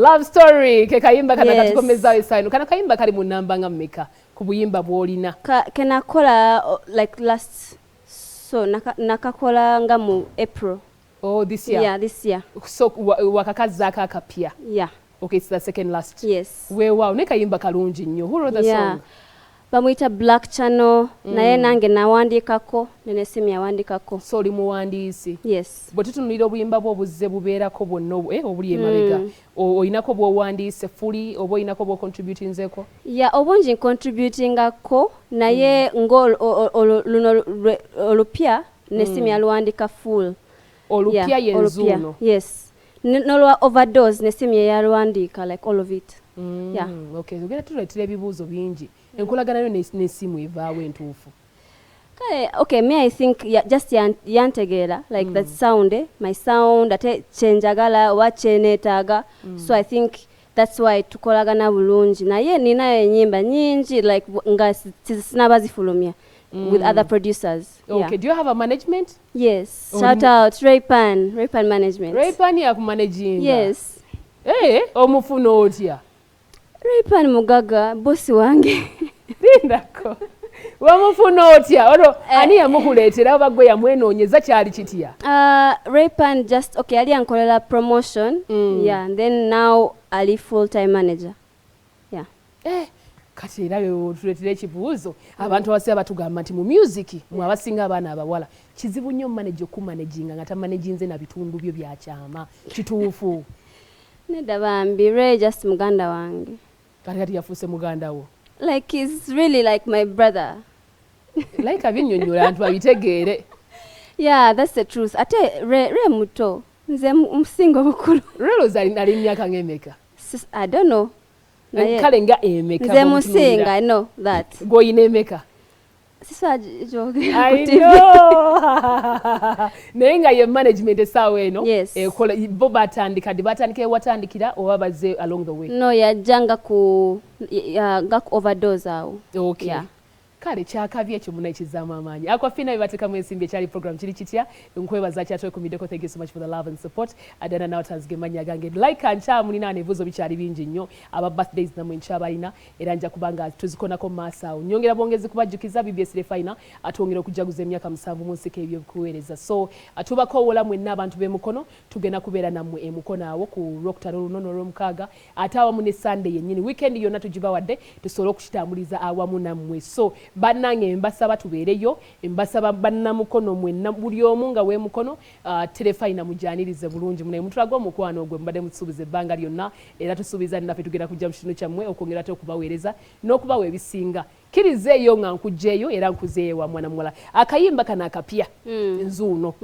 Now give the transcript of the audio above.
Love story ke kayimba kana katukomeza esayino kana kayimba kali mu namba nga mmeka ku buyimba bwolina kenakola like last so nakakola nga mu April. Oh, this year? Yeah, this year. So wakakaza akapya? Yeah. Okay, it's the second last. Yes. Wow, ne kayimba kalungi nnyo. Who wrote the song? Bamuyita Black Channel, naye nange nawandikako, Nessim yawandikako. So oli muwandiisi? Yes. Bwe tutunulira obuyimba bwo obuzze bubeerako bwonna obuli emabega. Oyinako bw'owandiise fully oba oyinako bw'ocontributinzeko? Yeah, obungi contributingako naye luno olupya Nessim yaluwandika full. Olupya yenzuuno? Yes. Nolwa overdose Nessim yaluwandika like all of it. Yeah. Okay, ogenda tuleetera ebibuuzo bingi. Enkolagana yo n'essimu evaawo entuufu? Okay, me I think just yantegera like that sound, my sound ate chenjagala oba kyenetaaga. So I think that's why tukolagana bulungi. Naye ninayo enyimba nyingi like nga sinabazifulumya with other producers. Okay, yeah. Do you have a management? Yes. Shout out Raypan Management. Raypan yakumanaging? Yes. Omufuna otya? Raypan mugaga bosi wange. Lindako. Wamufuna otya? Olwo ani yamukuleetera oba gwe yamwenoonyeza kyali kitya? Raypan just okay ali ankolela promotion. Yeah, and then now ali full-time manager. Yeah. Kati era tuleetera ekibuuzo abantu abasi abatugamba nti mu music mwe abasinga abaana abawala kizibu nnyo manager okumanaginga nga tamanaginze na bitundu byo byakyama kituufu? Nedda bambi Ray just muganda wange. Kati yafuuse muganda wo? Like he's really like my brother. Like abinnyonnyola abantu babitegeere. Yeah, that's the truth. Ate Ray muto nze musingo bukulu. Reloza ali myaka ng'emeka? I don't know. Kale nga emeka? Nze musinga, I know that. Gw'oyina emeka? Sisa joge. I know. Naye nga ye management essaawa eno? Yes. Bo batandika watandikira oba bazze along the way? No, yajjanga ku overdose awo. Okay. Yeah. Kale kyakabye ekyo muna ekizaamu amaanyi. Akwafina bibatekamu ensimbi ekyali program kiri kitya? Nkwebaza kyatwekumiddeko. Thank you so much for the love and support. Adana nawe tazige manya gange. Laika nkyamu nina nebuuzo bikyali bingi nnyo. Aba birthdays namwe nkyabalina era nja kubanga tuzikonako maaso awo. Nyongera bwongezi kubajjukiza BBS Refina atwongera okujaguza emyaka 7 mu nsiko eby'okuweereza. So atubakoowola mwenna abantu b'emukono tugenda kubeera nammwe emukono awo ku Rokutalo lunono olw'omukaaga ate awamu ne Sunday yennyini. Weekend yonna tugibawadde tusobole okukitambuliza awamu nammwe. So bannange mbasaba tubeereyo mbasaba bannamukono mwenna buli omu nga weemukono Terefayina mujanirize bulungi munaye mutulaga omukwano ogwe mbadde mutusuubiza ebbanga lyonna era tusuubiza naffe tugenda kujja mu kino kyammwe okwongera ate okubaweereza n'okubawa ebisinga kirizeeyo nga nkugjeeyo era nkuzeeyo wa mwana muwala akayimba kana akapya nzuuno